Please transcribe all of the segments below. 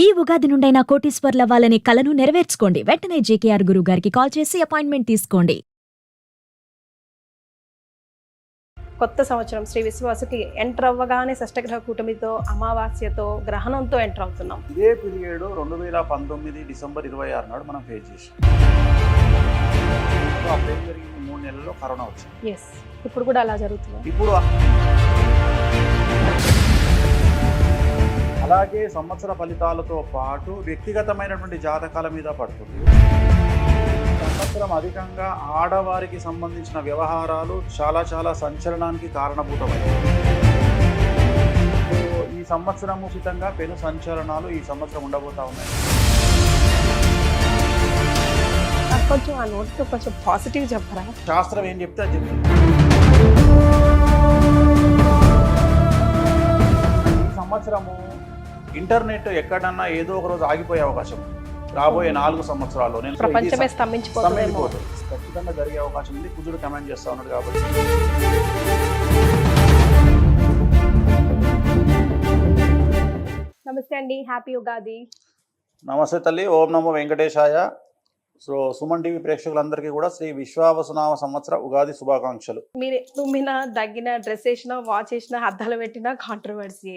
ఈ ఉగాది నుండైనా కోటీశ్వర్లవ్వాలనే కలను నెరవేర్చుకోండి. వెంటనే జేకేఆర్ గురువు గారికి కాల్ చేసి అపాయింట్మెంట్ తీసుకోండి. కొత్త సంవత్సరం శ్రీ విశ్వాసుకి ఎంటర్ అవ్వగానే షష్టగ్రహ కూటమితో అమావాస్యతో గ్రహణంతో ఎంటర్ అవుతున్నాం. ఇదే పీరియడ్ 2019 డిసెంబర్ 26 నాడు మనం ఫేస్ చేసాం. అప్పుడేం జరిగింది, 3 నెలల్లో కరోనా వచ్చింది. ఎస్, ఇప్పుడు కూడా అలా జరుగుతుంది. ఇప్పుడు అలాగే సంవత్సర ఫలితాలతో పాటు వ్యక్తిగతమైనటువంటి జాతకాల మీద పడుతుంది. సంవత్సరం అధికంగా ఆడవారికి సంబంధించిన వ్యవహారాలు చాలా సంచలనానికి కారణభూతమైనవి. ఈ సంవత్సరం ఉచితంగా పెను సంచలనాలు ఈ సంవత్సరం ఉండబోతా ఉన్నాయి. కొంచెం ఆ నోట్తో కొంచెం పాజిటివ్ చెప్పరా? శాస్త్రం ఏం చెప్తే అది చెప్తుంది. ఈ సంవత్సరము ఇంటర్నెట్ ఎక్కడన్నా ఏదో ఒక రోజు ఆగిపోయే అవకాశం రాబోయే 4 సంవత్సరాల్లో ప్రపంచమే స్తంభించిపోతుంది. ఖచ్చితంగా జరిగే అవకాశం ఉంది. కుజుడు కమెంట్ చేస్తా ఉన్నాడు కాబట్టి. నమస్తే అండి, హ్యాపీ ఉగాది. నమస్తే తల్లి, ఓం నమో వెంకటేశాయ. సో సుమన్ టీవీ ప్రేక్షకులందరికీ కూడా శ్రీ విశ్వావసునామ సంవత్సర ఉగాది శుభాకాంక్షలు. మీరు తుమ్మినా, దగ్గినా, డ్రెస్ వేసినా, వాచ్ వేసినా, అద్దాలు పెట్టినా కాంట్రవర్సీ.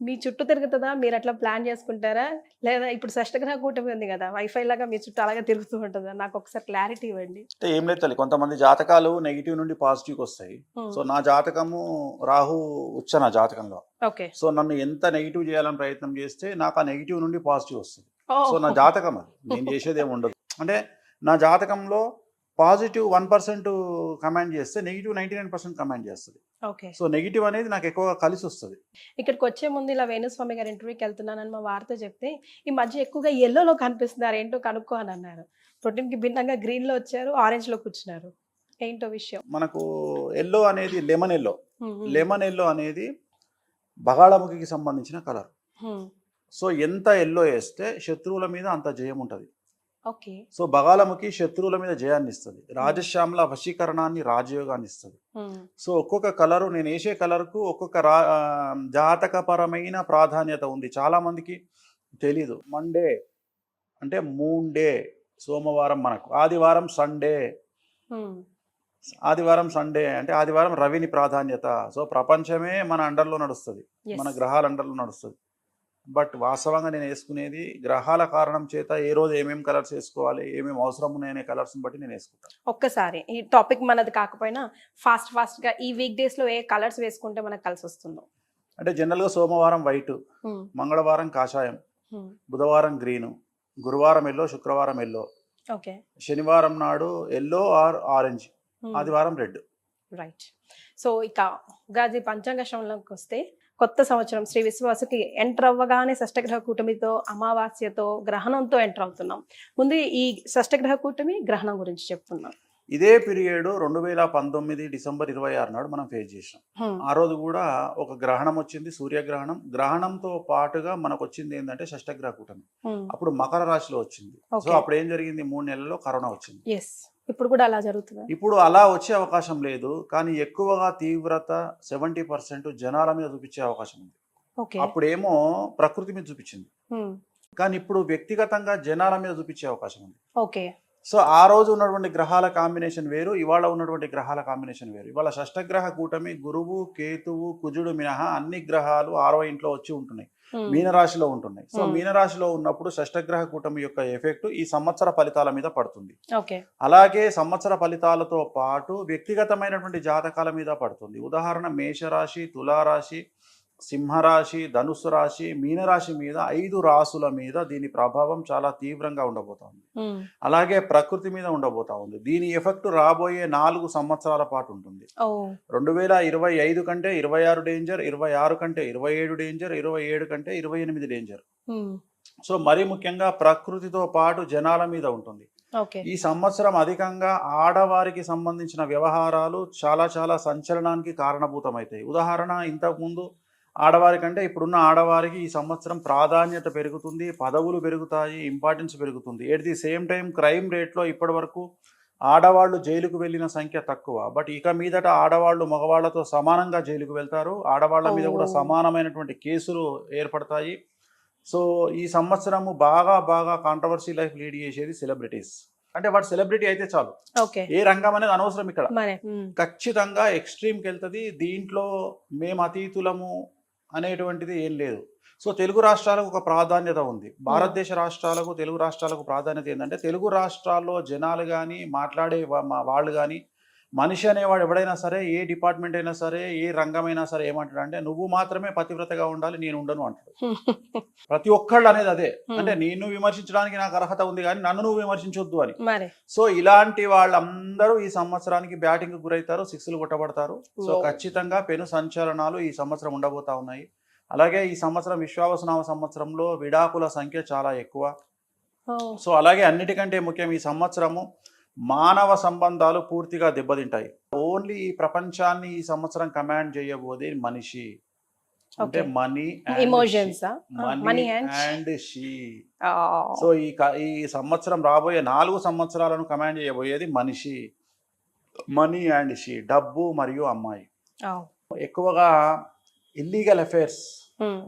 మీ చుట్టూ తిరుగుతుందా? మీరు అట్లా ప్లాన్ చేసుకుంటారా? లేదా ఇప్పుడు షష్టగ్రహ కూటమి ఉంది కదా, వైఫై లాగా మీ చుట్టూ అలాగే తిరుగుతూ ఉంటుందా? నాకు ఒకసారి క్లారిటీ ఇవ్వండి. అంటే ఏం లేదు తల్లి, కొంతమంది జాతకాలు నెగిటివ్ నుండి పాజిటివ్కి వస్తాయి. సో నా జాతకము రాహు ఉచ్చ నా జాతకంలో. ఓకే. సో నన్ను ఎంత నెగిటివ్ చేయాలని ప్రయత్నం చేస్తే నాకు ఆ నెగిటివ్ నుండి పాజిటివ్ వస్తుంది. సో నా జాతకం అది, నేను చేసేది ఏమి ఉండదు. అంటే నా జాతకంలో పాజిటివ్ 1% కమాండ్ చేస్తే నెగిటివ్ 99% కమాండ్ చేస్తుంది. ఓకే. సో నెగిటివ్ అనేది నాకు ఎక్కువగా కలిసి వస్తుంది. ఇక్కడికి వచ్చే ముందు ఇలా వేణుస్వామి గారి ఇంటర్వ్యూకి వెళ్తున్నానని మా వార్త చెప్తే, ఈ మధ్య ఎక్కువగా ఎల్లోలో కనిపిస్తున్నారు, ఏంటో కనుక్కో అని అన్నారు. ప్రోటీన్కి భిన్నంగా గ్రీన్లో వచ్చారు, ఆరెంజ్లో కూర్చున్నారు, ఏంటో విషయం. మనకు ఎల్లో అనేది లెమన్ ఎల్లో అనేది బగాళముఖికి సంబంధించిన కలర్. సో ఎంత ఎల్లో వేస్తే శత్రువుల మీద అంత జయం ఉంటుంది. ఓకే. సో బగాళముఖి శత్రువుల మీద జయాన్ని ఇస్తుంది, రాజశ్యామల వశీకరణాన్ని, రాజయోగాన్ని ఇస్తుంది. సో ఒక్కొక్క కలరు, నేను వేసే కలర్కు ఒక్కొక్క జాతకపరమైన ప్రాధాన్యత ఉంది. చాలా మందికి తెలీదు. మండే అంటే మూన్ డే, సోమవారం మనకు, ఆదివారం సండే అంటే ఆదివారం రవిని ప్రాధాన్యత. సో ప్రపంచమే మన అండర్లో నడుస్తుంది, మన గ్రహాల అండర్లో నడుస్తుంది. బట్ వాస్తవంగా నేను వేసుకునేది గ్రహాల కారణం చేత ఏ రోజు ఏమేమి కలర్స్ వేసుకోవాలి, ఏమేమి అవసరం ఉన్నాయనే కలర్స్ని బట్టి నేను వేసుకుంటాను. ఒక్కసారి ఈ టాపిక్ మనది కాకపోయినా ఫాస్ట్గా ఈ వీక్ డేస్లో ఏ కలర్స్ వేసుకుంటే మనకు కలిసి వస్తుందో అంటే జనరల్గా సోమవారం వైట్, మంగళవారం కాషాయం, బుధవారం గ్రీను, గురువారం ఎల్లో, శుక్రవారం ఎల్లో, ఓకే, శనివారం నాడు ఎల్లో ఆర్ ఆరెంజ్, ఆదివారం రెడ్. రైట్. సో ఇక ఉగాది పంచాంగ శ్రవణంలోకి వస్తే, కొత్త సంవత్సరం శ్రీ విశ్వాసుకి ఎంటర్ అవ్వగానే షష్టగ్రహ కూటమితో అమావాస్యతో గ్రహణంతో ఎంటర్ అవుతున్నాం. ముందు ఈ షష్టగ్రహ కూటమి గ్రహణం గురించి చెప్తున్నాం. ఇదే పీరియడ్ 2019 డిసెంబర్ 26 నాడు మనం ఫేస్ చేసాం. ఆ రోజు కూడా ఒక గ్రహణం వచ్చింది, సూర్యగ్రహణం. గ్రహణంతో పాటుగా మనకు వచ్చింది ఏంటంటే షష్టగ్రహ కూటమి. అప్పుడు మకర రాశిలో వచ్చింది. సో అప్పుడు ఏం జరిగింది, 3 నెలల్లో కరోనా వచ్చింది. ఇప్పుడు కూడా అలా జరుగుతుంది. ఇప్పుడు అలా వచ్చే అవకాశం లేదు, కానీ ఎక్కువగా తీవ్రత 70% జనాల మీద చూపించే అవకాశం ఉంది. అప్పుడేమో ప్రకృతి మీద చూపించింది, కానీ ఇప్పుడు వ్యక్తిగతంగా జనాల మీద చూపించే అవకాశం ఉంది. ఓకే. సో ఆ రోజు ఉన్నటువంటి గ్రహాల కాంబినేషన్ వేరు, ఇవాళ ఉన్నటువంటి గ్రహాల కాంబినేషన్ వేరు. ఇవాళ షష్టగ్రహ కూటమి గురువు, కేతువు, కుజుడు మినహా అన్ని గ్రహాలు 6వ ఇంట్లో వచ్చి ఉంటున్నాయి, మీనరాశిలో ఉంటున్నాయి. సో మీనరాశిలో ఉన్నప్పుడు షష్టగ్రహ కూటమి యొక్క ఎఫెక్ట్ ఈ సంవత్సర ఫలితాల మీద పడుతుంది. అలాగే సంవత్సర ఫలితాలతో పాటు వ్యక్తిగతమైనటువంటి జాతకాల మీద పడుతుంది. ఉదాహరణ మేషరాశి, తులారాశి, సింహరాశి, ధనుస్సు రాశి, మీనరాశి మీద 5 రాశుల మీద దీని ప్రభావం చాలా తీవ్రంగా ఉండబోతా ఉంది. అలాగే ప్రకృతి మీద ఉండబోతా ఉంది. దీని ఎఫెక్ట్ రాబోయే 4 సంవత్సరాల పాటు ఉంటుంది. 2025 కంటే 26 డేంజర్, 26 కంటే 27 డేంజర్, 27 కంటే 28 డేంజర్. సో మరీ ముఖ్యంగా ప్రకృతితో పాటు జనాల మీద ఉంటుంది. ఈ సంవత్సరం అధికంగా ఆడవారికి సంబంధించిన వ్యవహారాలు చాలా సంచలనానికి కారణభూతమవుతాయి. ఉదాహరణ, ఇంతకుముందు ఆడవారి కంటే ఇప్పుడున్న ఆడవారికి ఈ సంవత్సరం ప్రాధాన్యత పెరుగుతుంది, పదవులు పెరుగుతాయి, ఇంపార్టెన్స్ పెరుగుతుంది. At the same time crime రేట్లో ఇప్పటి వరకు ఆడవాళ్ళు జైలుకు వెళ్ళిన సంఖ్య తక్కువ. బట్ ఇక మీదట ఆడవాళ్ళు మగవాళ్లతో సమానంగా జైలుకు వెళ్తారు. ఆడవాళ్ల మీద కూడా సమానమైనటువంటి కేసులు ఏర్పడతాయి. సో ఈ సంవత్సరము బాగా బాగా కాంట్రవర్సీ లైఫ్ లీడ్ చేసేది సెలబ్రిటీస్. అంటే వాడు సెలబ్రిటీ అయితే చాలు, ఓకే ఏ రంగం అనేది అనవసరం ఇక్కడ. మరే ఖచ్చితంగా ఎక్స్ట్రీమ్కి వెళ్తుంది. దీంట్లో మేము అతీతులము అనేటువంటిది ఏం లేదు. సో తెలుగు రాష్ట్రాలకు ఒక ప్రాధాన్యత ఉంది. భారతదేశ రాష్ట్రాలకు తెలుగు రాష్ట్రాలకు ప్రాధాన్యత ఏంటంటే, తెలుగు రాష్ట్రాల్లో జనాలు కానీ మాట్లాడే వాళ్ళు కానీ, మనిషి అనేవాడు ఎవడైనా సరే, ఏ డిపార్ట్మెంట్ అయినా సరే, ఏ రంగమైనా సరే ఏమంటాడంటే, నువ్వు మాత్రమే పతివ్రతగా ఉండాలి, నేను ఉండను అంటాడు. ప్రతి ఒక్కళ్ళు అనేది అదే. అంటే నేను విమర్శించడానికి నాకు అర్హత ఉంది కానీ నన్ను నువ్వు విమర్శించొద్దు అని. మరి సో ఇలాంటి వాళ్ళందరూ ఈ సంవత్సరానికి బ్యాటింగ్ గురవుతారు, సిక్స్లు కొట్టబడతారు. సో ఖచ్చితంగా పెను సంచలనాలు ఈ సంవత్సరం ఉండబోతా ఉన్నాయి. అలాగే ఈ సంవత్సరం విశ్వావసునామ సంవత్సరంలో విడాకుల సంఖ్య చాలా ఎక్కువ. సో అలాగే అన్నిటికంటే ముఖ్యం, ఈ సంవత్సరము మానవ సంబంధాలు పూర్తిగా దెబ్బతింటాయి. ఓన్లీ ఈ ప్రపంచాన్ని ఈ సంవత్సరం కమాండ్ చేయబోదే మనిషి. అంటే money, emotions, money and she. So ఈ సంవత్సరం రాబోయే 4 సంవత్సరాలను కమాండ్ చేయబోయేది మనిషి, మనీ అండ్ షీ, డబ్బు మరియు అమ్మాయి. ఎక్కువగా ఇల్లీగల్ అఫైర్స్,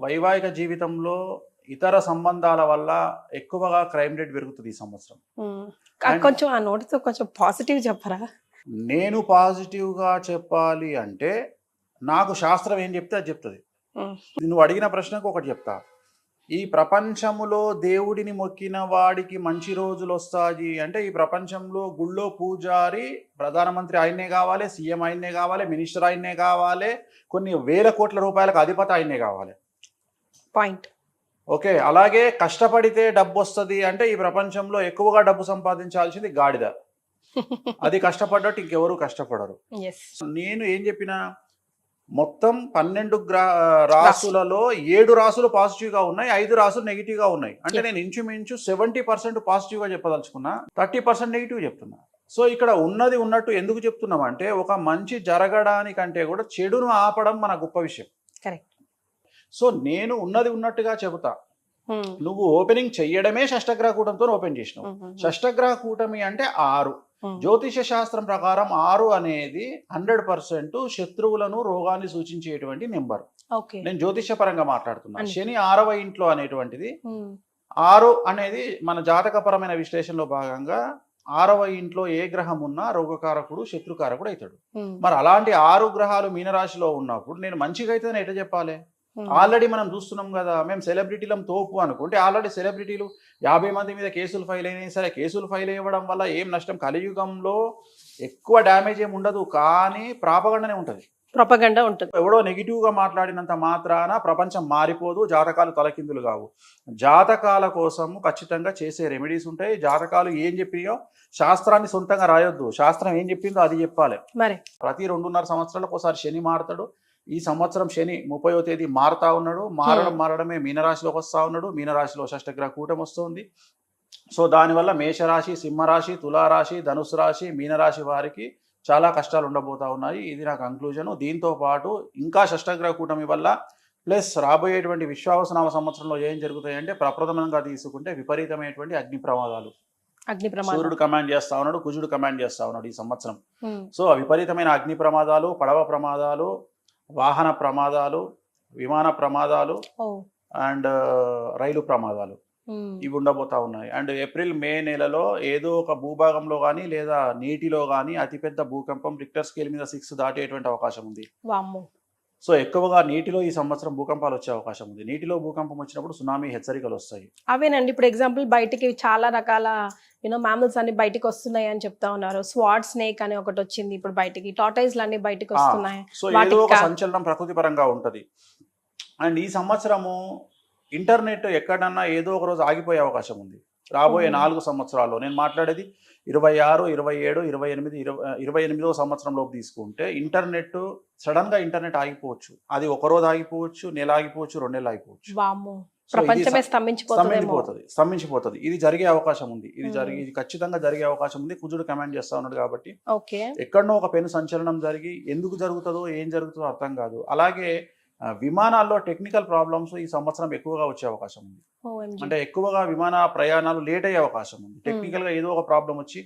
వైవాహిక జీవితంలో ఇతర సంబంధాల వల్ల ఎక్కువగా క్రైమ్ రేట్ పెరుగుతుంది ఈ సంవత్సరం. కొంచెం ఆ నోటితో కొంచెం పాజిటివ్ చెప్పరా? నేను పాజిటివ్గా చెప్పాలి అంటే, నాకు శాస్త్రం ఏం చెప్తే అది చెప్తుంది. నువ్వు అడిగిన ప్రశ్నకు ఒకటి చెప్తా. ఈ ప్రపంచములో దేవుడిని మొక్కిన వాడికి మంచి రోజులు వస్తాయి అంటే, ఈ ప్రపంచంలో గుళ్ళో పూజారి ప్రధానమంత్రి ఆయన్నే కావాలి, సీఎం ఆయన్నే కావాలి, మినిస్టర్ ఆయన్నే కావాలి, కొన్ని వేల కోట్ల రూపాయలకు అధిపతి ఆయన్నే కావాలి. పాయింట్. ఓకే, అలాగే కష్టపడితే డబ్బు వస్తుంది అంటే, ఈ ప్రపంచంలో ఎక్కువగా డబ్బు సంపాదించాల్సింది గాడిద. అది కష్టపడ్డట్టు ఇంకెవరు కష్టపడరు. నేను ఏం చెప్పినా, మొత్తం 12 రాసులలో 7 రాసులు పాజిటివ్గా ఉన్నాయి, 5 రాసులు నెగిటివ్గా ఉన్నాయి. అంటే నేను ఇంచుమించు 70% పాజిటివ్గా చెప్పదలుచుకున్నా, 30% నెగిటివ్ చెప్తున్నా. సో ఇక్కడ ఉన్నది ఉన్నట్టు ఎందుకు చెప్తున్నామంటే, ఒక మంచి జరగడానికంటే కూడా చెడును ఆపడం మన గొప్ప విషయం. కరెక్ట్. సో నేను ఉన్నది ఉన్నట్టుగా చెబుతా. నువ్వు ఓపెనింగ్ చెయ్యడమే షష్టగ్రహ కూటమితో ఓపెన్ చేసినావు. షష్టగ్రహ కూటమి అంటే 6. జ్యోతిష శాస్త్రం ప్రకారం 6 అనేది 100% శత్రువులను, రోగాన్ని సూచించేటువంటి నెంబర్. నేను జ్యోతిష పరంగా మాట్లాడుతున్నా. శని 6వ ఇంట్లో అనేటువంటిది, 6 అనేది మన జాతకపరమైన విశ్లేషణలో భాగంగా 6వ ఇంట్లో ఏ గ్రహం ఉన్నా రోగకారకుడు, శత్రుకారకుడు అవుతాడు. మరి అలాంటి 6 గ్రహాలు మీనరాశిలో ఉన్నప్పుడు నేను మంచిగా అయితే ఎట్లా చెప్పాలి? ఆల్రెడీ మనం చూస్తున్నాం కదా, మేము సెలబ్రిటీలం తోపు అనుకుంటే, ఆల్రెడీ సెలబ్రిటీలు 50 మంది మీద కేసులు ఫైల్ అయినాయి. సరే, కేసులు ఫైల్ అవ్వడం వల్ల ఏం నష్టం? కలియుగంలో ఎక్కువ డ్యామేజ్ ఏమి ఉండదు, కానీ ప్రాపగండనే ఉంటుంది. ప్రొపగండా ఉంటుంది. ఎవడో నెగిటివ్గా మాట్లాడినంత మాత్రాన ప్రపంచం మారిపోదు, జాతకాలు తలకిందులు కావు. జాతకాల కోసం ఖచ్చితంగా చేసే రెమెడీస్ ఉంటాయి. జాతకాలు ఏం చెప్పినాయో, శాస్త్రాన్ని సొంతంగా రాయొద్దు, శాస్త్రం ఏం చెప్పిందో అది చెప్పాలి. మరి ప్రతి 2.5 సంవత్సరాలకు ఒకసారి శని మారుతాడు. ఈ సంవత్సరం శని 30వ తేదీ మారుతా ఉన్నాడు. మారడమే మీనరాశిలోకి వస్తూ ఉన్నాడు. మీనరాశిలో షష్టగ్రహ కూటమి వస్తుంది. సో దానివల్ల మేషరాశి, సింహరాశి, తులారాశి, ధనుసు రాశి, మీనరాశి వారికి చాలా కష్టాలు ఉండబోతా ఉన్నాయి. ఇది నా కంక్లూజన్. దీంతో పాటు ఇంకా షష్టగ్రహ కూటమి వల్ల ప్లస్ రాబోయేటువంటి విశ్వావసునామ సంవత్సరంలో ఏం జరుగుతాయంటే, ప్రప్రథమంగా తీసుకుంటే విపరీతమైనటువంటి అగ్ని ప్రమాదాలు. సూర్యుడు కమాండ్ చేస్తా ఉన్నాడు, కుజుడు కమాండ్ చేస్తా ఉన్నాడు ఈ సంవత్సరం. సో విపరీతమైన అగ్ని ప్రమాదాలు, పడవ ప్రమాదాలు, వాహన ప్రమాదాలు, విమాన ప్రమాదాలు అండ్ రైలు ప్రమాదాలు ఇవి ఉండబోతా ఉన్నాయి. అండ్ ఏప్రిల్, మే నెలలో ఏదో ఒక భూభాగంలో కానీ లేదా నీటిలో కానీ అతిపెద్ద భూకంపం రిక్టర్ స్కేల్ మీద 6 దాటేటువంటి అవకాశం ఉంది. సో ఎక్కువగా నీటిలో ఈ సంవత్సరం భూకంపాలు వచ్చే అవకాశం ఉంది. నీటిలో భూకంపం వచ్చినప్పుడు సునామీ హెచ్చరికలు వస్తాయి. అవేనండి. ఇప్పుడు ఎగ్జాంపుల్ బయటికి చాలా రకాల మ్యామల్స్ అన్ని బయటికి వస్తున్నాయి అని చెప్తా ఉన్నారు. స్వాట్ స్నేక్ అని ఒకటి వచ్చింది ఇప్పుడు బయటికి, టార్టాయిస్లు అన్ని బయటికి వస్తున్నాయి. సో ఏదో ఒక సంచలనం ప్రకృతి పరంగా ఉంటది. అండ్ ఈ సంవత్సరము ఇంటర్నెట్ ఎక్కడన్నా ఏదో ఒక రోజు ఆగిపోయే అవకాశం ఉంది రాబోయే 4 సంవత్సరాల్లో. నేను మాట్లాడేది 26, 27, 28, 28వ సంవత్సరంలోపు తీసుకుంటే ఇంటర్నెట్ సడన్ గా ఇంటర్నెట్ ఆగిపోవచ్చు. అది ఒక రోజు ఆగిపోవచ్చు, నెల ఆగిపోవచ్చు, 2 నెలలు ఆగిపోవచ్చు. ప్రపంచమే స్తంభించిపోతుంది. ఇది జరిగే అవకాశం ఉంది. ఇది ఖచ్చితంగా జరిగే అవకాశం ఉంది. కుజుడు కమాండ్ చేస్తా ఉన్నాడు కాబట్టి ఎక్కడనో ఒక పెను సంచలనం జరిగి ఎందుకు జరుగుతుందో, ఏం జరుగుతుందో అర్థం కాదు. అలాగే విమానాల్లో టెక్నికల్ ప్రాబ్లమ్స్ ఈ సంవత్సరం ఎక్కువగా వచ్చే అవకాశం ఉంది. అంటే ఎక్కువగా విమాన ప్రయాణాలు లేట్ అయ్యే అవకాశం ఉంది. టెక్నికల్ గా ఏదో ఒక ప్రాబ్లం వచ్చి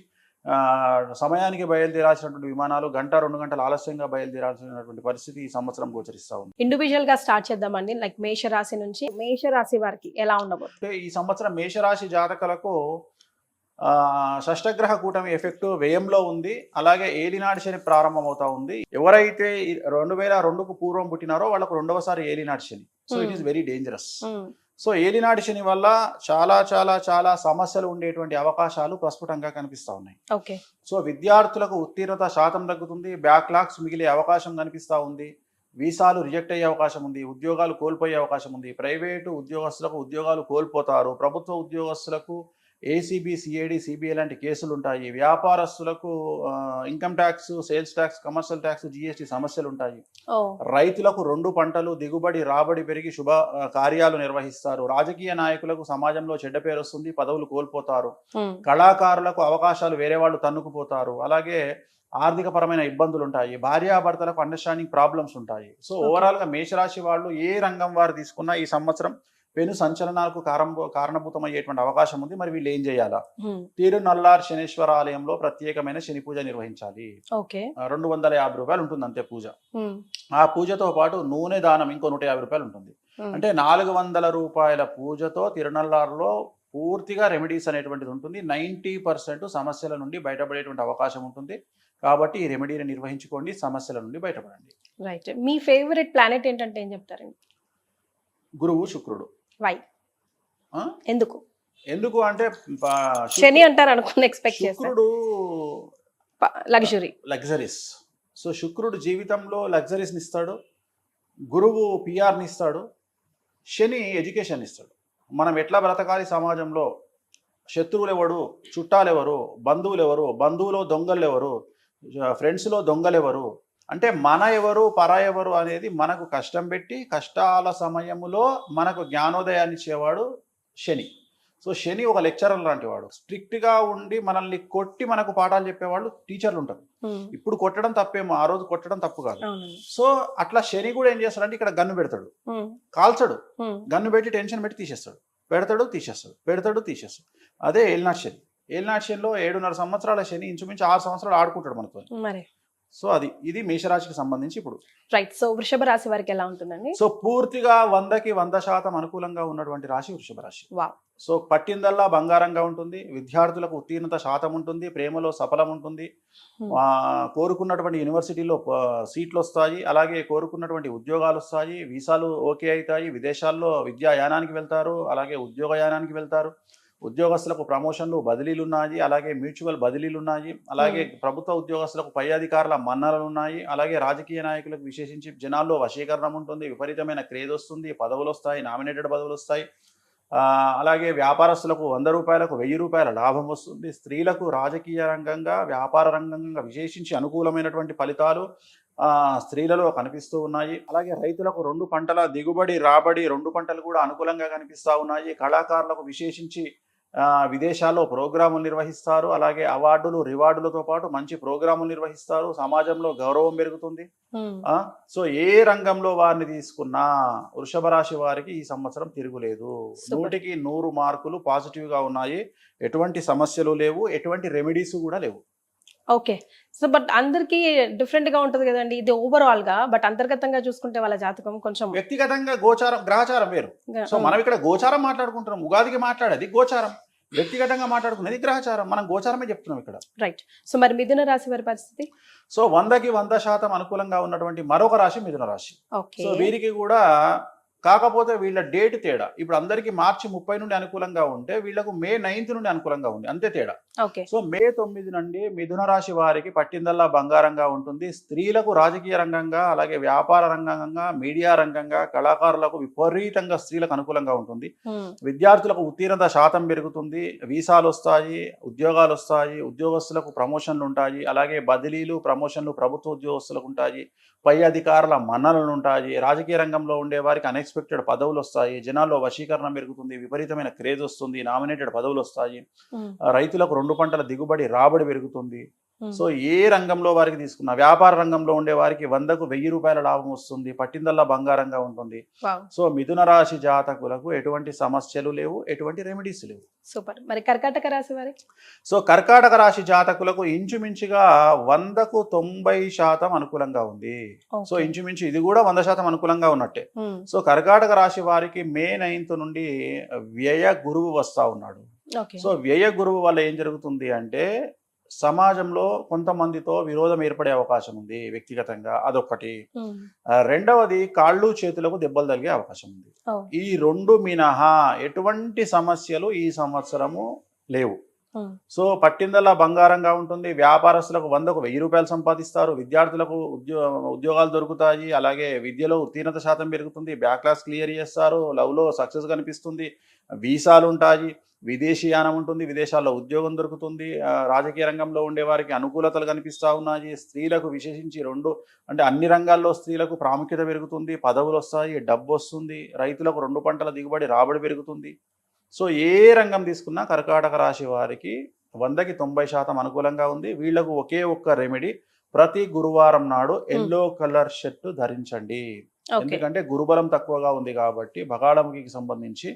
సమయానికి బయలుదేరాల్సినటువంటి విమానాలు 1-2 గంటలు ఆలస్యంగా బయలుదేరాల్సినటువంటి పరిస్థితి ఈ సంవత్సరం గోచరిస్తూ ఉంది. ఇండివిజువల్ గా స్టార్ట్ చేద్దామండి. లైక్ మేషరాశి నుంచి మేషరాశి వారికి ఎలా ఉండబోతుంది? అంటే ఈ సంవత్సరం మేషరాశి జాతకులకు షష్టగ్రహ కూటమి ఎఫెక్ట్ వ్యయంలో ఉంది. అలాగే ఏలినాటి శని ప్రారంభమవుతా ఉంది. ఎవరైతే 2002కు పూర్వం పుట్టినారో వాళ్ళకు రెండవసారి ఏలినాటి శని. So it is very dangerous. So ఏలినాటి శని వల్ల చాలా చాలా చాలా సమస్యలు ఉండేటువంటి అవకాశాలు ప్రస్ఫుటంగా కనిపిస్తా ఉన్నాయి. ఓకే. సో విద్యార్థులకు ఉత్తీర్ణత శాతం తగ్గుతుంది. బ్యాక్లాగ్స్ మిగిలే అవకాశం కనిపిస్తా ఉంది. వీసాలు రిజెక్ట్ అయ్యే అవకాశం ఉంది. ఉద్యోగాలు కోల్పోయే అవకాశం ఉంది. ప్రైవేటు ఉద్యోగస్తులకు ఉద్యోగాలు కోల్పోతారు. ప్రభుత్వ ఉద్యోగస్తులకు ఏసీబీ, సిఐడి, సిబిఐ లాంటి కేసులు ఉంటాయి. వ్యాపారస్తులకు income tax, sales tax, commercial tax, GST సమస్యలు ఉంటాయి. రైతులకు 2 పంటలు దిగుబడి రాబడి పెరిగి శుభ కార్యాలు నిర్వహిస్తారు. రాజకీయ నాయకులకు సమాజంలో చెడ్డ పేరు వస్తుంది, పదవులు కోల్పోతారు. కళాకారులకు అవకాశాలు వేరే వాళ్ళు తన్నుకుపోతారు. అలాగే ఆర్థిక పరమైన ఇబ్బందులు ఉంటాయి. భార్యాభర్తలకు అండర్స్టాండింగ్ ప్రాబ్లమ్స్ ఉంటాయి. సో ఓవరాల్ గా మేషరాశి వాళ్ళు ఏ రంగం వారు తీసుకున్నా ఈ సంవత్సరం పెను సంచలనాలకు కారణభూతమయ్యేటువంటి అవకాశం ఉంది. మరి వీళ్ళు ఏం చేయాలా? తిరునల్లార్ శనేశ్వర ఆలయంలో ప్రత్యేకమైన శని పూజ నిర్వహించాలి. 250 రూపాయలు ఉంటుంది అంతే పూజ. ఆ పూజతో పాటు నూనె దానం ఇంకో 150 రూపాయలు ఉంటుంది. అంటే 400 రూపాయల పూజతో తిరునల్లార్లో పూర్తిగా రెమెడీస్ అనేటువంటిది ఉంటుంది. 90% సమస్యల నుండి బయటపడేటువంటి అవకాశం ఉంటుంది. కాబట్టి ఈ రెమెడీని నిర్వహించుకోండి, సమస్యల నుండి బయటపడండి. రైట్. మీ ఫేవరెట్ ప్లానెట్ ఏంటంటే ఏం చెప్తారండి? గురువు, శుక్రుడు. వై? ఎందుకు? ఎందుకు అంటే శని అంటారు అనుకుని ఎక్స్పెక్ట్ చేస్తాను. శుక్రుడు లగ్జరీస్. సో శుక్రుడు జీవితంలో లగ్జరీస్ని ఇస్తాడు. గురువు పిఆర్ని ఇస్తాడు. శని ఎడ్యుకేషన్ ఇస్తాడు. మనం ఎట్లా బ్రతకాలి సమాజంలో, శత్రువులు ఎవరు, చుట్టాలు ఎవరు, బంధువులు ఎవరు, బంధువులో దొంగలు ఎవరు, ఫ్రెండ్స్లో దొంగలు ఎవరు, అంటే మన ఎవరు పర ఎవరు అనేది మనకు కష్టం పెట్టి కష్టాల సమయములో మనకు జ్ఞానోదయాన్ని ఇచ్చేవాడు శని. సో శని ఒక లెక్చరర్ లాంటి వాడు. స్ట్రిక్ట్గా ఉండి మనల్ని కొట్టి మనకు పాఠాలు చెప్పేవాళ్ళు టీచర్లు ఉంటారు. ఇప్పుడు కొట్టడం తప్పేమో, ఆ రోజు కొట్టడం తప్పు కాదు. సో అట్లా శని కూడా ఏం చేస్తాడంటే ఇక్కడ గన్ను పెడతాడు, కాల్చడు. గన్ను పెట్టి టెన్షన్ పెట్టి తీసేస్తాడు. పెడతాడు, తీసేస్తాడు, పెడతాడు, తీసేస్తాడు. అదే ఏలినాటి శని. ఏలినాటి శనిలో 7.5 సంవత్సరాల శని ఇంచుమించు 6 సంవత్సరాలు ఆడుకుంటాడు మనతో. సో ఇది మేషరాశికి సంబంధించి ఇప్పుడు. రైట్. సో వృషభ రాశి వారికి ఎలా ఉంటుందండి? సో పూర్తిగా 100కి 100% అనుకూలంగా ఉన్నటువంటి రాశి వృషభ రాశి. సో పట్టిందల్లా బంగారంగా ఉంటుంది. విద్యార్థులకు ఉత్తీర్ణత శాతం ఉంటుంది. ప్రేమలో సఫలం ఉంటుంది. కోరుకున్నటువంటి యూనివర్సిటీలో సీట్లు వస్తాయి. అలాగే కోరుకున్నటువంటి ఉద్యోగాలు వస్తాయి. వీసాలు ఓకే అవుతాయి. విదేశాల్లో విద్యాయానానికి వెళ్తారు. అలాగే ఉద్యోగయానానికి వెళ్తారు. ఉద్యోగస్తులకు ప్రమోషన్లు, బదిలీలు ఉన్నాయి. అలాగే మ్యూచువల్ బదిలీలు ఉన్నాయి. అలాగే ప్రభుత్వ ఉద్యోగస్తులకు పై అధికారుల మన్ననలు ఉన్నాయి. అలాగే రాజకీయ నాయకులకు విశేషించి జనాల్లో వశీకరణం ఉంటుంది. విపరీతమైన క్రేజ్ వస్తుంది. పదవులు వస్తాయి, నామినేటెడ్ పదవులు వస్తాయి. అలాగే వ్యాపారస్తులకు 100 రూపాయలకు 1000 రూపాయల లాభం వస్తుంది. స్త్రీలకు రాజకీయ రంగంగా, వ్యాపార రంగంగా విశేషించి అనుకూలమైనటువంటి ఫలితాలు స్త్రీలలో కనిపిస్తూ ఉన్నాయి. అలాగే రైతులకు 2 పంటల దిగుబడి రాబడి 2 పంటలు కూడా అనుకూలంగా కనిపిస్తూ ఉన్నాయి. కళాకారులకు విశేషించి విదేశాల్లో ప్రోగ్రాములు నిర్వహిస్తారు. అలాగే అవార్డులు, రివార్డులతో పాటు మంచి ప్రోగ్రాములు నిర్వహిస్తారు. సమాజంలో గౌరవం పెరుగుతుంది. సో ఏ రంగంలో వారిని తీసుకున్నా వృషభ రాశి వారికి ఈ సంవత్సరం తిరుగులేదు. 100కి 100 మార్కులు పాజిటివ్ గా ఉన్నాయి. ఎటువంటి సమస్యలు లేవు, ఎటువంటి రెమెడీస్ కూడా లేవు. ఓకే. సో బట్ అందరికి డిఫరెంట్ గా ఉంటది కదండి ఇది ఓవరాల్ గా. బట్ అంతర్గతంగా చూసుకుంటే వాళ్ళ జాతకం కొంచెం వ్యక్తిగతంగా గోచారం, గ్రహచారం వేరు. సో మనం ఇక్కడ గోచారం మాట్లాడుకుంటున్నాం. ఉగాదికి మాట్లాడేది గోచారం, వ్యక్తిగతంగా మాట్లాడుకునేది గ్రహచారం. మనం గోచారమే చెప్తున్నాం ఇక్కడ. రైట్. సో మరి మిథున రాశి వారి పరిస్థితి? సో 100కి 100% అనుకూలంగా ఉన్నటువంటి మరొక రాశి మిథున రాశి. సో వీరికి కూడా కాకపోతే వీళ్ళ డేట్ తేడా. ఇప్పుడు అందరికీ మార్చి 30 నుండి అనుకూలంగా ఉంటే వీళ్ళకు మే 9 నుండి అనుకూలంగా ఉంది, అంతే తేడా. సో మే 9 నుండి మిథున రాశి వారికి పట్టిందల్లా బంగారంగా ఉంటుంది. స్త్రీలకు రాజకీయ రంగంగా, అలాగే వ్యాపార రంగంగా, మీడియా రంగంగా, కళాకారులకు విపరీతంగా స్త్రీలకు అనుకూలంగా ఉంటుంది. విద్యార్థులకు ఉత్తీర్ణత శాతం పెరుగుతుంది. వీసాలు వస్తాయి, ఉద్యోగాలు వస్తాయి. ఉద్యోగస్తులకు ప్రమోషన్లు ఉంటాయి. అలాగే బదిలీలు, ప్రమోషన్లు ప్రభుత్వ ఉద్యోగస్తులకు ఉంటాయి. పై అధికారుల మన్ననలు ఉంటాయి. రాజకీయ రంగంలో ఉండే వారికి అన్ఎక్స్పెక్టెడ్ పదవులు వస్తాయి. జనాల్లో వశీకరణ పెరుగుతుంది. విపరీతమైన క్రేజ్ వస్తుంది. నామినేటెడ్ పదవులు వస్తాయి. రైతులకు 2 పంటల దిగుబడి రాబడి పెరుగుతుంది. సో ఏ రంగంలో వారికి తీసుకున్నా, వ్యాపార రంగంలో ఉండే వారికి 100కు 1000 రూపాయల లాభం వస్తుంది, పట్టిందల్లా బంగారంగా ఉంటుంది. వావ్, సో మిథున రాశి జాతకులకు ఎటువంటి సమస్యలు లేవు, ఎటువంటి రెమెడీస్ లేవు. సూపర్. మరి కర్కాటక రాశి వారికి? సో కర్కాటక రాశి జాతకులకు ఇంచుమించుగా 100కు 90% అనుకూలంగా ఉంది. So okay. ఇంచుమించు ఇది కూడా 100% అనుకూలంగా ఉన్నట్టే. ఉమ్, సో కర్కాటక రాశి వారికి మే 9th నుండి వ్యయ గురువు వస్తా ఉన్నాడు. ఓకే. సో వ్యయ గురువు వల్ల ఏం జరుగుతుంది అంటే సమాజంలో కొంతమందితో విరోధం ఏర్పడే అవకాశం ఉంది వ్యక్తిగతంగా, అదొక్కటి. ఉమ్, రెండవది కాళ్ళు చేతులకు దెబ్బలు తగిలే అవకాశం ఉంది. ఓ, ఈ 2 మినహా ఎటువంటి సమస్యలు ఈ సంవత్సరము లేవు. ఉమ్, సో పట్టిందల్లా బంగారంగా ఉంటుంది. వ్యాపారస్తులకు 100కు 1000 రూపాయలు సంపాదిస్తారు. విద్యార్థులకు ఉద్యోగాలు దొరుకుతాయి. అలాగే విద్యలో ఉత్తీర్ణత శాతం పెరుగుతుంది. బ్యాక్లాస్ క్లియర్ చేస్తారు. లవ్లో సక్సెస్ కనిపిస్తుంది. వీసాలు ఉంటాయి. విదేశీయానం ఉంటుంది. విదేశాల్లో ఉద్యోగం దొరుకుతుంది. రాజకీయ రంగంలో ఉండే వారికి అనుకూలతలు కనిపిస్తూ ఉన్నాయి. స్త్రీలకు విశేషించి అంటే అన్ని రంగాల్లో స్త్రీలకు ప్రాముఖ్యత పెరుగుతుంది. పదవులు వస్తాయి, డబ్బు వస్తుంది. రైతులకు 2 పంటల దిగుబడి రాబడి పెరుగుతుంది. సో ఏ రంగం తీసుకున్నా కర్కాటక రాశి వారికి 100కి 90% అనుకూలంగా ఉంది. వీళ్లకు ఒకే ఒక్క రెమెడీ, ప్రతి గురువారం నాడు ఎల్లో కలర్ షర్ట్ ధరించండి. ఓకే. ఎందుకంటే గురుబలం తక్కువగా ఉంది కాబట్టి బగాళముఖికి సంబంధించి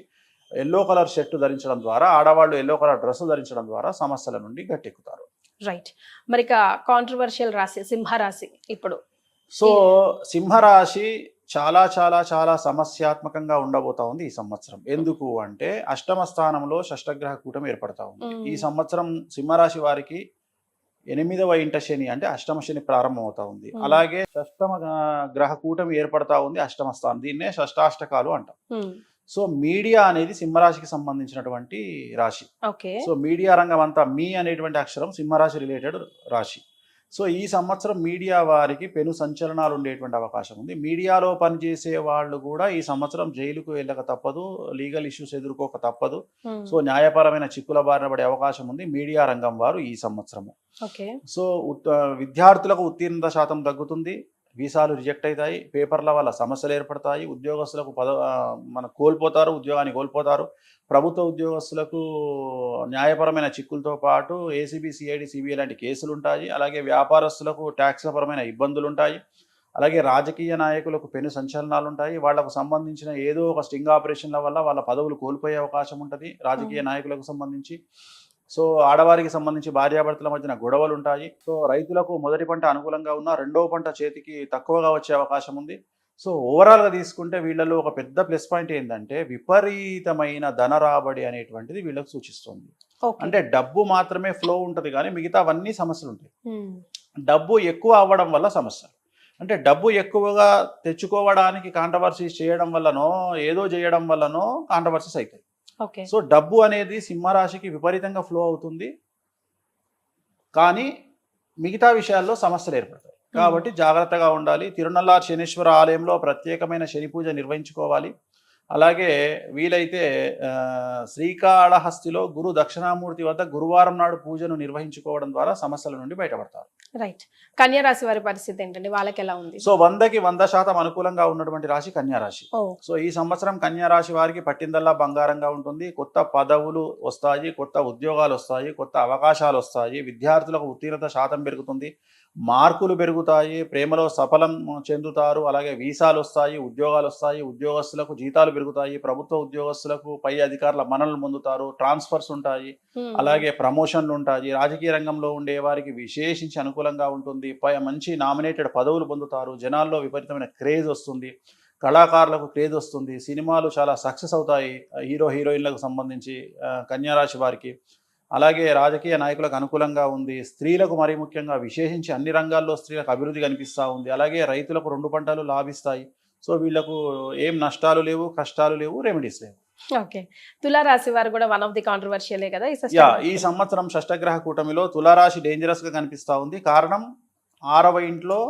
ఎల్లో కలర్ షర్ట్ ధరించడం ద్వారా, ఆడవాళ్ళు ఎల్లో కలర్ డ్రెస్ ధరించడం ద్వారా సమస్యల నుండి గట్టెక్కుతారు. రైట్. మరి ఇక కాంట్రవర్షియల్ రాశి సింహరాశి ఇప్పుడు. సో సింహరాశి చాలా చాలా చాలా సమస్యాత్మకంగా ఉండబోతా ఉంది ఈ సంవత్సరం. ఎందుకు అంటే అష్టమ స్థానంలో షష్టగ్రహ కూటమి ఏర్పడతా ఉంది. ఈ సంవత్సరం సింహరాశి వారికి 8వ ఇంట శని అంటే అష్టమ శని ప్రారంభం అవుతా ఉంది. అలాగే షష్టమ గ్రహ కూటమి ఏర్పడతా ఉంది అష్టమ స్థానం. దీన్నే షష్టాష్టకాలు అంటాం. ఉమ్, సో మీడియా అనేది సింహరాశికి సంబంధించినటువంటి రాశి. ఓకే. సో మీడియా రంగం అంతా, మీ అనేటువంటి అక్షరం సింహరాశి రిలేటెడ్ రాశి. సో ఈ సంవత్సరం మీడియా వారికి పెను సంచలనాలు ఉండేటువంటి అవకాశం ఉంది. మీడియాలో పనిచేసే వాళ్ళు కూడా ఈ సంవత్సరం జైలుకు వెళ్ళక తప్పదు, లీగల్ ఇష్యూస్ ఎదుర్కోక తప్పదు. ఉమ్, సో న్యాయపరమైన చిక్కుల బారిన పడే అవకాశం ఉంది మీడియా రంగం వారు ఈ సంవత్సరము. ఓకే. సో విద్యార్థులకు ఉత్తీర్ణత శాతం తగ్గుతుంది. వీసాలు రిజెక్ట్ అవుతాయి. పేపర్ల వల్ల సమస్యలు ఏర్పడతాయి. ఉద్యోగస్తులకు కోల్పోతారు, ఉద్యోగాన్ని కోల్పోతారు. ప్రభుత్వ ఉద్యోగస్తులకు న్యాయపరమైన చిక్కులతో పాటు ఏసీబీ, సిఐడి, సిబిఐ లాంటి కేసులు ఉంటాయి. అలాగే వ్యాపారస్తులకు ట్యాక్స్ల పరమైన ఇబ్బందులు ఉంటాయి. అలాగే రాజకీయ నాయకులకు పెను సంచలనాలు ఉంటాయి. వాళ్లకు సంబంధించిన ఏదో ఒక స్టింగ్ ఆపరేషన్ల వల్ల వాళ్ళ పదవులు కోల్పోయే అవకాశం ఉంటుంది రాజకీయ నాయకులకు సంబంధించి. సో ఆడవారికి సంబంధించి భార్యాభర్తల మధ్యన గొడవలు ఉంటాయి. సో రైతులకు మొదటి పంట అనుకూలంగా ఉన్న రెండవ పంట చేతికి తక్కువగా వచ్చే అవకాశం ఉంది. సో ఓవరాల్గా తీసుకుంటే వీళ్ళలో ఒక పెద్ద ప్లస్ పాయింట్ ఏంటంటే విపరీతమైన ధన రాబడి అనేటువంటిది వీళ్ళకు సూచిస్తుంది. అంటే డబ్బు మాత్రమే ఫ్లో ఉంటుంది కానీ మిగతా అవన్నీ సమస్యలు ఉంటాయి. డబ్బు ఎక్కువ అవ్వడం వల్ల సమస్యలు, అంటే డబ్బు ఎక్కువగా తెచ్చుకోవడానికి కాంట్రవర్సీస్ చేయడం వల్లనో ఏదో చేయడం వల్లనో కాంట్రవర్సీస్ అవుతాయి. సో డబ్బు అనేది సింహరాశికి విపరీతంగా ఫ్లో అవుతుంది కానీ మిగతా విషయాల్లో సమస్యలు ఏర్పడతాయి. కాబట్టి జాగ్రత్తగా ఉండాలి. తిరునల్లార్ శనీశ్వర ఆలయంలో ప్రత్యేకమైన శని పూజ నిర్వహించుకోవాలి. అలాగే వీలైతే శ్రీకాళహస్తిలో గురు దక్షిణామూర్తి వద్ద గురువారం నాడు పూజను నిర్వహించుకోవడం ద్వారా సమస్యల నుండి బయటపడతారు. రైట్. కన్యా రాశి వారి పరిస్థితి ఏంటండి? వాళ్ళకి ఎలా ఉంది? సో 100కి 100% అనుకూలంగా ఉన్నటువంటి రాశి కన్యా రాశి. సో ఈ సంవత్సరం కన్యా రాశి వారికి పట్టిందల్లా బంగారంగా ఉంటుంది. కొత్త పదవులు వస్తాయి, కొత్త ఉద్యోగాలు వస్తాయి, కొత్త అవకాశాలు వస్తాయి. విద్యార్థులకు ఉత్తీర్ణత శాతం పెరుగుతుంది, మార్కులు పెరుగుతాయి, ప్రేమలో సఫలం చెందుతారు. అలాగే వీసాలు వస్తాయి, ఉద్యోగాలు వస్తాయి, ఉద్యోగస్తులకు జీతాలు పెరుగుతాయి, ప్రభుత్వ ఉద్యోగస్తులకు పై అధికారుల మన్ననలు పొందుతారు, ట్రాన్స్ఫర్స్ ఉంటాయి, అలాగే ప్రమోషన్లు ఉంటాయి. రాజకీయ రంగంలో ఉండే వారికి విశేషించి అనుకూలంగా ఉంటుంది. మంచి నామినేటెడ్ పదవులు పొందుతారు. జనాల్లో విపరీతమైన క్రేజ్ వస్తుంది, కళాకారులకు క్రేజ్ వస్తుంది, సినిమాలు చాలా సక్సెస్ అవుతాయి హీరో హీరోయిన్లకు సంబంధించి కన్యారాశి వారికి. అలాగే రాజకీయ నాయకులకు అనుకూలంగా ఉంది. స్త్రీలకు మరీ ముఖ్యంగా విశేషించి అన్ని రంగాల్లో స్త్రీలకు అభివృద్ధి కనిపిస్తూ ఉంది. అలాగే రైతులకు 2 పంటలు లాభిస్తాయి. సో వీళ్లకు ఏం నష్టాలు లేవు, కష్టాలు లేవు, రెమెడీస్ లేవు. ఓకే. తులారాశి వారు కూడా వన్ ఆఫ్ ది కాంట్రవర్షియలే కదా ఈ సంవత్సరం షష్టగ్రహ కూటమిలో తులారాశి డేంజరస్ గా కనిపిస్తూ ఉంది. కారణం 6వ ఇంట్లో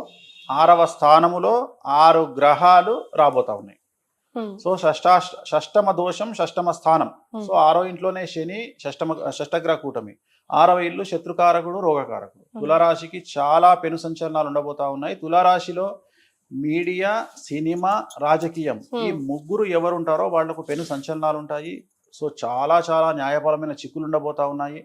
6వ స్థానములో 6 గ్రహాలు రాబోతా ఉన్నాయి. సో షష్టమ దోషం, షష్టమ స్థానం. సో 6వ ఇంట్లోనే శని, షష్టగ్రహ కూటమి. 6వ ఇల్లు శత్రుకారకుడు, రోగకారకుడు. తులారాశికి చాలా పెను సంచలనాలు ఉండబోతా ఉన్నాయి. తులారాశిలో మీడియా, సినిమా, రాజకీయం ఈ ముగ్గురు ఎవరుంటారో వాళ్లకు పెను సంచలనాలు ఉంటాయి. సో చాలా చాలా న్యాయపరమైన చిక్కులు ఉండబోతా ఉన్నాయి.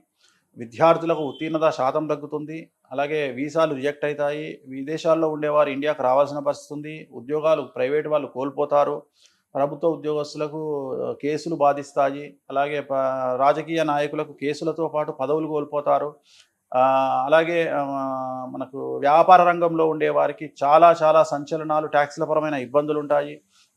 విద్యార్థులకు ఉత్తీర్ణత శాతం తగ్గుతుంది. అలాగే వీసాలు రిజెక్ట్ అవుతాయి, విదేశాల్లో ఉండేవారు ఇండియాకు రావాల్సిన పరిస్థితి ఉంది, ఉద్యోగాలు ప్రైవేట్ వాళ్ళు కోల్పోతారు, ప్రభుత్వ ఉద్యోగస్తులకు కేసులు బాధిస్తాయి, అలాగే రాజకీయ నాయకులకు కేసులతో పాటు పదవులు కోల్పోతారు. అలాగే మనకు వ్యాపార రంగంలో ఉండే వారికి చాలా చాలా సంచలనాలు, ట్యాక్స్ల పరమైన ఇబ్బందులు ఉంటాయి.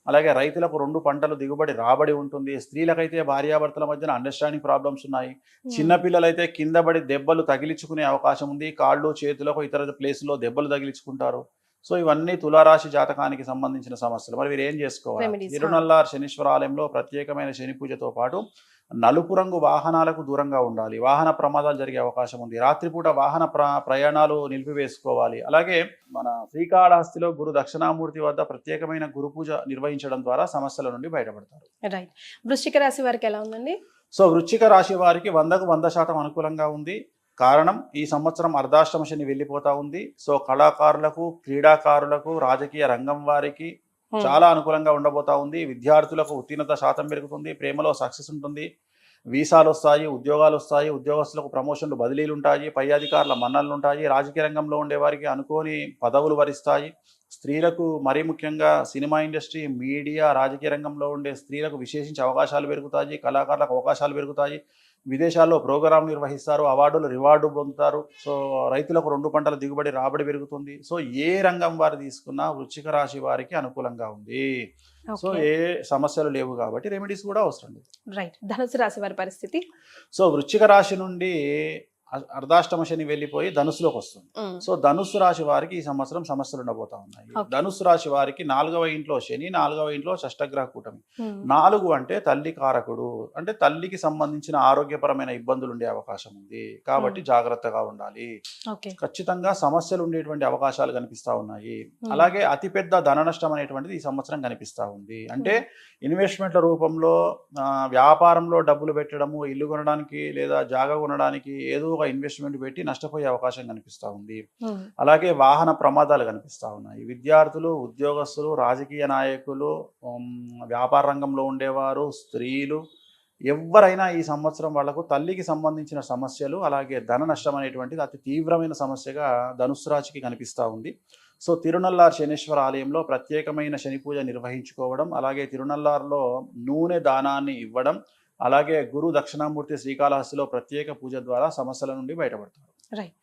అలాగే రైతులకు 2 పంటలు దిగుబడి రాబడి ఉంటుంది. స్త్రీలకైతే భార్యాభర్తల మధ్యన అండర్స్టాండింగ్ ప్రాబ్లమ్స్ ఉన్నాయి. చిన్నపిల్లలైతే కింద పడి దెబ్బలు తగిలించుకునే అవకాశం ఉంది. కాళ్ళు చేతులకు ఇతర ప్లేసుల్లో దెబ్బలు తగిలించుకుంటారు. సో ఇవన్నీ తులారాశి జాతకానికి సంబంధించిన సమస్యలు. మరి వీరు ఏం చేసుకోవాలి? Remedies, తిరునల్లార్ శనీశ్వర ఆలయంలో ప్రత్యేకమైన శని పూజతో పాటు నలుపు రంగు వాహనాలకు దూరంగా ఉండాలి. వాహన ప్రమాదాలు జరిగే అవకాశం ఉంది. రాత్రిపూట వాహన ప్రయాణాలు నిలిపివేసుకోవాలి. అలాగే మన శ్రీకాళహస్తిలో గురు దక్షిణామూర్తి వద్ద ప్రత్యేకమైన గురు పూజ నిర్వహించడం ద్వారా సమస్యల నుండి బయటపడతారు. రైట్. వృశ్చిక రాశి వారికి ఎలా ఉందండి? సో వృశ్చిక రాశి వారికి 100కు 100% అనుకూలంగా ఉంది. కారణం, ఈ సంవత్సరం అర్ధాష్టమ శని వెళ్ళిపోతా ఉంది. సో కళాకారులకు, క్రీడాకారులకు, రాజకీయ రంగం వారికి చాలా అనుకూలంగా ఉండబోతా ఉంది. విద్యార్థులకు ఉత్తీర్ణత శాతం పెరుగుతుంది, ప్రేమలో సక్సెస్ ఉంటుంది, వీసాలు వస్తాయి, ఉద్యోగాలు వస్తాయి, ఉద్యోగస్తులకు ప్రమోషన్లు, బదిలీలు ఉంటాయి, పై అధికారుల మన్ననలు ఉంటాయి, రాజకీయ రంగంలో ఉండే వారికి అనుకోని పదవులు వరిస్తాయి. స్త్రీలకు మరీ ముఖ్యంగా సినిమా ఇండస్ట్రీ, మీడియా, రాజకీయ రంగంలో ఉండే స్త్రీలకు విశేషించి అవకాశాలు పెరుగుతాయి, కళాకారులకు అవకాశాలు పెరుగుతాయి, విదేశాల్లో ప్రోగ్రాం నిర్వహిస్తారు, అవార్డులు రివార్డు పొందుతారు. సో రైతులకు 2 పంటల దిగుబడి రాబడి పెరుగుతుంది. సో ఏ రంగం వారు తీసుకున్నా వృశ్చిక రాశి వారికి అనుకూలంగా ఉంది. సో ఏ సమస్యలు లేవు కాబట్టి రెమెడీస్ కూడా అవసరం లేదు. రైట్. ధనుసు రాశి వారి పరిస్థితి? సో వృశ్చిక రాశి నుండి అర్ధాష్టమ శని వెళ్ళిపోయి ధనుసులోకి వస్తుంది. సో ధనుసు రాశి వారికి ఈ సంవత్సరం సమస్యలు ఉండబోతా ఉన్నాయి. ధనుసు రాశి వారికి 4వ ఇంట్లో శని, 4వ ఇంట్లో షష్టగ్రహ కూటమి. 4 అంటే తల్లి కారకుడు, అంటే తల్లికి సంబంధించిన ఆరోగ్యపరమైన ఇబ్బందులు ఉండే అవకాశం ఉంది కాబట్టి జాగ్రత్తగా ఉండాలి. ఖచ్చితంగా సమస్యలు ఉండేటువంటి అవకాశాలు కనిపిస్తా ఉన్నాయి. అలాగే అతిపెద్ద ధన నష్టం అనేటువంటిది ఈ సంవత్సరం కనిపిస్తా ఉంది. అంటే ఇన్వెస్ట్మెంట్ల రూపంలో వ్యాపారంలో డబ్బులు పెట్టడము, ఇల్లు కొనడానికి లేదా జాగా కొనడానికి ఏదో ఒక ఇన్వెస్ట్మెంట్ పెట్టి నష్టపోయే అవకాశం కనిపిస్తూ ఉంది. అలాగే వాహన ప్రమాదాలు కనిపిస్తూ ఉన్నాయి. విద్యార్థులు, ఉద్యోగస్తులు, రాజకీయ నాయకులు, వ్యాపార రంగంలో ఉండేవారు, స్త్రీలు ఎవరైనా ఈ సంవత్సరం వాళ్లకు తల్లికి సంబంధించిన సమస్యలు, అలాగే ధన నష్టం అనేటువంటిది అతి తీవ్రమైన సమస్యగా ధనుస్సు రాశికి కనిపిస్తూ ఉంది. సో తిరునల్లార్ శనీశ్వర ఆలయంలో ప్రత్యేకమైన శని పూజ నిర్వహించుకోవడం, అలాగే తిరునల్లార్లో నూనె దానాన్ని ఇవ్వడం, అలాగే గురు దక్షిణామూర్తి శ్రీకాళహస్తిలో ప్రత్యేక పూజ ద్వారా సమస్యల నుండి బయటపడతారు. రైట్.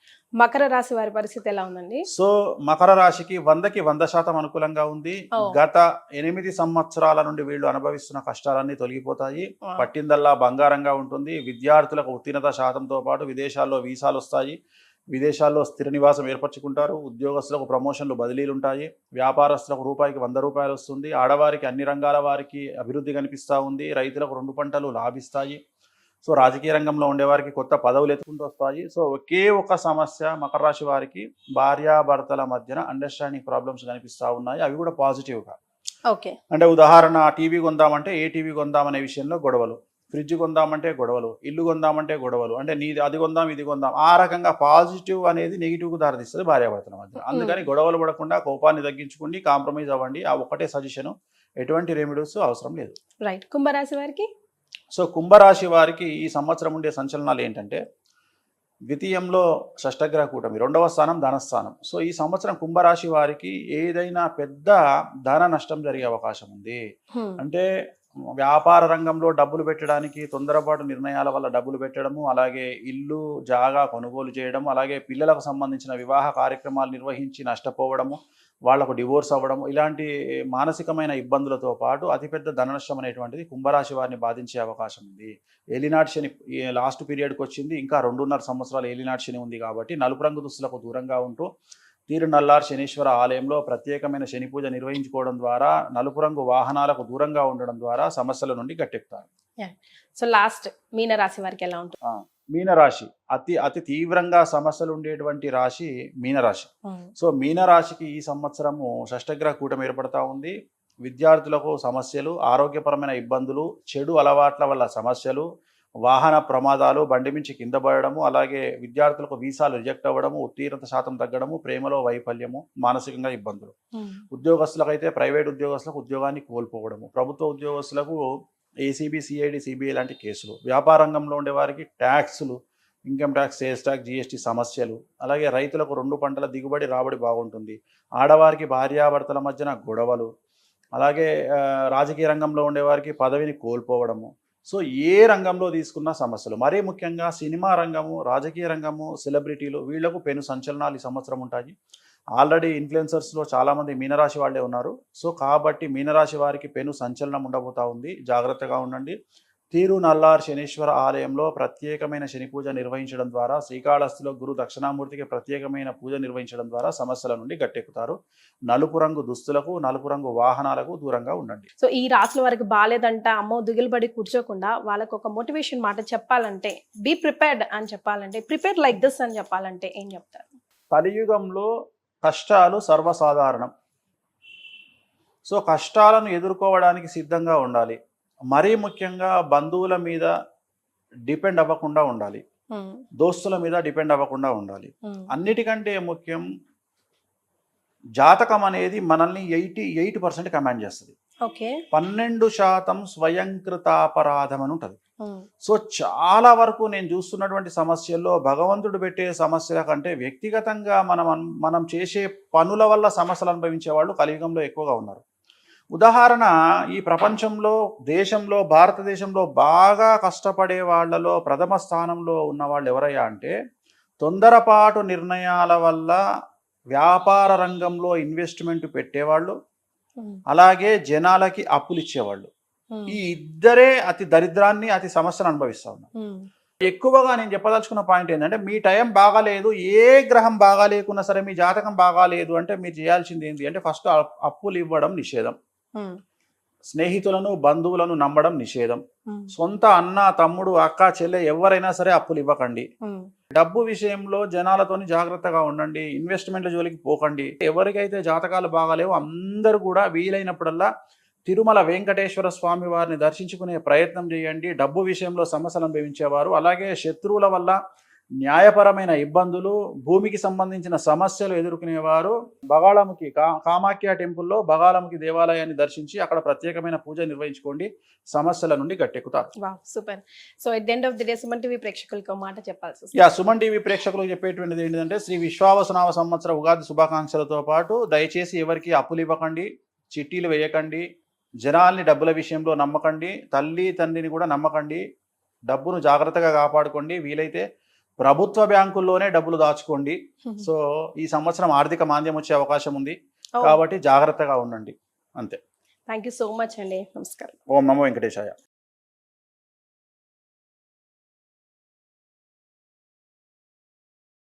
మకర రాశి వారి పరిస్థితి ఎలా ఉందండి? సో మకర రాశికి 100కి 100% అనుకూలంగా ఉంది. గత 8 సంవత్సరాల నుండి వీళ్ళు అనుభవిస్తున్న కష్టాలన్నీ తొలగిపోతాయి. పట్టిందల్లా బంగారంగా ఉంటుంది. విద్యార్థులకు ఉత్తీర్ణత శాతంతో పాటు విదేశాల్లో వీసాలు వస్తాయి, విదేశాల్లో స్థిర నివాసం ఏర్పరచుకుంటారు, ఉద్యోగస్తులకు ప్రమోషన్లు, బదిలీలు ఉంటాయి, వ్యాపారస్తులకు రూపాయికి 100 రూపాయలు వస్తుంది, ఆడవారికి అన్ని రంగాల వారికి అభివృద్ధి కనిపిస్తూ ఉంది, రైతులకు 2 పంటలు లాభిస్తాయి. సో రాజకీయ రంగంలో ఉండేవారికి కొత్త పదవులు ఎత్తుకుంటూ వస్తాయి. సో ఒకే ఒక సమస్య మకర రాశి వారికి, భార్యాభర్తల మధ్యన అండర్స్టాండింగ్ ప్రాబ్లమ్స్ కనిపిస్తూ ఉన్నాయి. అవి కూడా పాజిటివ్గా. అంటే ఉదాహరణ, టీవీ కొందామంటే ఏ టీవీ కొందామనే విషయంలో గొడవలు, ఫ్రిడ్జ్ కొందామంటే గొడవలు, ఇల్లు కొందామంటే గొడవలు, అంటే నీది అది కొందాం ఇది కొందాం, ఆ రకంగా పాజిటివ్ అనేది నెగిటివ్కు దారితీస్తుంది భార్యాభర్తల మధ్య. అందుకని గొడవలు పడకుండా కోపాన్ని తగ్గించుకోండి, కాంప్రమైజ్ అవ్వండి. ఆ ఒకటే సజెషన్, ఎటువంటి రెమెడీస్ అవసరం లేదు. రైట్. కుంభరాశి వారికి? సో కుంభరాశి వారికి ఈ సంవత్సరం ఉండే సంచలనాలు ఏంటంటే, ద్వితీయంలో షష్టగ్రహ కూటమి, 2వ స్థానం ధనస్థానం. సో ఈ సంవత్సరం కుంభరాశి వారికి ఏదైనా పెద్ద ధన నష్టం జరిగే అవకాశం ఉంది. అంటే వ్యాపార రంగంలో డబ్బులు పెట్టడానికి తొందరపాటు నిర్ణయాల వల్ల డబ్బులు పెట్టడము, అలాగే ఇల్లు జాగా కొనుగోలు చేయడము, అలాగే పిల్లలకు సంబంధించిన వివాహ కార్యక్రమాలు నిర్వహించి నష్టపోవడము, వాళ్లకు డివోర్స్ అవ్వడము, ఇలాంటి మానసికమైన ఇబ్బందులతో పాటు అతిపెద్ద ధన నష్టం అనేటువంటిది కుంభరాశి వారిని బాధించే అవకాశం ఉంది. ఏలినాటి శని లాస్ట్ పీరియడ్కి వచ్చింది, ఇంకా 2.5 సంవత్సరాలు ఏలినాటి శని ఉంది కాబట్టి నలుపు రంగు దుస్తులకు దూరంగా ఉంటూ తిరునల్లార్ శనీశ్వర ఆలయంలో ప్రత్యేకమైన శని పూజ నిర్వహించుకోవడం ద్వారా, నలుపు రంగు వాహనాలకు దూరంగా ఉండడం ద్వారా సమస్యల నుండి గట్టెక్కుతారు. సో లాస్ట్ మీనరాశి వారికి ఎలా ఉంటుంది? మీనరాశి అతి తీవ్రంగా సమస్యలు ఉండేటువంటి రాశి మీనరాశి. సో మీనరాశికి ఈ సంవత్సరము షష్టగ్రహ కూటమి ఏర్పడతా ఉంది. విద్యార్థులకు సమస్యలు, ఆరోగ్యపరమైన ఇబ్బందులు, చెడు అలవాట్ల వల్ల సమస్యలు, వాహన ప్రమాదాలు, బండి మించి కింద పడడము, అలాగే విద్యార్థులకు వీసాలు రిజెక్ట్ అవ్వడము, ఉత్తీర్ణత శాతం తగ్గడము, ప్రేమలో వైఫల్యము, మానసికంగా ఇబ్బందులు. ఉద్యోగస్తులకు అయితే ప్రైవేట్ ఉద్యోగస్తులకు ఉద్యోగాన్ని కోల్పోవడము, ప్రభుత్వ ఉద్యోగస్తులకు ఏసీబీ, సిఐడి, సిబిఐ లాంటి కేసులు, వ్యాపార రంగంలో ఉండే వారికి ట్యాక్సులు, income tax, sales tax, GST సమస్యలు, అలాగే రైతులకు 2 పంటల దిగుబడి రాబడి బాగుంటుంది, ఆడవారికి భార్యాభర్తల మధ్యన గొడవలు, అలాగే రాజకీయ రంగంలో ఉండేవారికి పదవిని కోల్పోవడము. సో ఏ రంగంలో తీసుకున్న సమస్యలు, మరీ ముఖ్యంగా సినిమా రంగము, రాజకీయ రంగము, సెలబ్రిటీలు, వీళ్లకు పెను సంచలనాలు ఈ సంవత్సరం ఉంటాయి. ఆల్రెడీ ఇన్ఫ్లుయెన్సర్స్లో చాలామంది మీనరాశి వాళ్ళే ఉన్నారు. సో కాబట్టి మీనరాశి వారికి పెను సంచలనం ఉండబోతా ఉంది, జాగ్రత్తగా ఉండండి. తిరునల్లార్ శనీశ్వర ఆలయంలో ప్రత్యేకమైన శని పూజ నిర్వహించడం ద్వారా, శ్రీకాళహస్తిలో గురు దక్షిణామూర్తికి ప్రత్యేకమైన పూజ నిర్వహించడం ద్వారా సమస్యల నుండి గట్టెక్కుతారు. నలుపు రంగు దుస్తులకు, నలుపు రంగు వాహనాలకు దూరంగా ఉండండి. సో ఈ రాసుల వారికి బాగాలేదంట అమ్మో దిగులుబడి కూర్చోకుండా వాళ్ళకు ఒక మోటివేషన్ మాట చెప్పాలంటే, బీ ప్రిపేర్డ్ అని చెప్పాలంటే, ప్రిపేర్ లైక్ దిస్ అని చెప్పాలంటే ఏం చెప్తారు? కలియుగంలో కష్టాలు సర్వసాధారణం. సో కష్టాలను ఎదుర్కోవడానికి సిద్ధంగా ఉండాలి. మరీ ముఖ్యంగా బంధువుల మీద డిపెండ్ అవ్వకుండా ఉండాలి, దోస్తుల మీద డిపెండ్ అవ్వకుండా ఉండాలి. అన్నిటికంటే ముఖ్యం, జాతకం అనేది మనల్ని 88% కమాండ్ చేస్తుంది. 12% స్వయంకృతాపరాధం అని ఉంటుంది. సో చాలా వరకు నేను చూస్తున్నటువంటి సమస్యల్లో భగవంతుడు పెట్టే సమస్యల కంటే వ్యక్తిగతంగా మనం చేసే పనుల వల్ల సమస్యలు అనుభవించే వాళ్ళు కలియుగంలో ఎక్కువగా ఉన్నారు. ఉదాహరణ, ఈ ప్రపంచంలో, దేశంలో, భారతదేశంలో బాగా కష్టపడే వాళ్ళలో ప్రథమ స్థానంలో ఉన్న వాళ్ళు ఎవరయ్యా అంటే, తొందరపాటు నిర్ణయాల వల్ల వ్యాపార రంగంలో ఇన్వెస్ట్మెంట్ పెట్టేవాళ్ళు, అలాగే జనాలకి అప్పులు ఇచ్చేవాళ్ళు. ఈ ఇద్దరే అతి దరిద్రాన్ని, అతి సమస్యను అనుభవిస్తా ఉన్నారు. ఎక్కువగా నేను చెప్పదలుచుకున్న పాయింట్ ఏంటంటే, మీ టైం బాగాలేదు, ఏ గ్రహం బాగా లేకున్నా సరే, మీ జాతకం బాగాలేదు అంటే మీరు చేయాల్సింది ఏంటి అంటే, ఫస్ట్ అప్పులు ఇవ్వడం నిషేధం, స్నేహితులను, బంధువులను నమ్మడం నిషేధం, సొంత అన్న, తమ్ముడు, అక్క, చెల్లె ఎవరైనా సరే అప్పులు ఇవ్వకండి. డబ్బు విషయంలో జనాలతోని జాగ్రత్తగా ఉండండి, ఇన్వెస్ట్మెంట్ల జోలికి పోకండి. ఎవరికైతే జాతకాలు బాగాలేవో అందరూ కూడా వీలైనప్పుడల్లా తిరుమల వెంకటేశ్వర స్వామి వారిని దర్శించుకునే ప్రయత్నం చేయండి. డబ్బు విషయంలో సమస్యలు అనుభవించేవారు, అలాగే శత్రువుల వల్ల న్యాయపరమైన ఇబ్బందులు, భూమికి సంబంధించిన సమస్యలు ఎదుర్కొనేవారు బగాళముఖి కామాఖ్య టెంపుల్లో బగాళముఖి దేవాలయాన్ని దర్శించి అక్కడ ప్రత్యేకమైన పూజ నిర్వహించుకోండి, సమస్యల నుండి గట్టెక్కుతారు. Super. So at the end of the day Suman TV ప్రేక్షకులకు మాట చెప్పాల్సి వస్తుంది. సుమన్ టీవీ ప్రేక్షకులకు చెప్పేటువంటిది ఏంటంటే, శ్రీ విశ్వావసునామ సంవత్సర ఉగాది శుభాకాంక్షలతో పాటు దయచేసి ఎవరికి అప్పులు ఇవ్వకండి, చిట్టీలు వేయకండి, జనాల్ని డబ్బుల విషయంలో నమ్మకండి, తల్లి తండ్రిని కూడా నమ్మకండి, డబ్బును జాగ్రత్తగా కాపాడుకోండి, వీలైతే ప్రభుత్వ బ్యాంకుల్లోనే డబ్బులు దాచుకోండి. సో ఈ సంవత్సరం ఆర్థిక మాంద్యం వచ్చే అవకాశం ఉంది కాబట్టి జాగ్రత్తగా ఉండండి, అంతే. థ్యాంక్ యూ సో మచ్ అండి. నమస్కారం. ఓం నమో వెంకటేశాయ.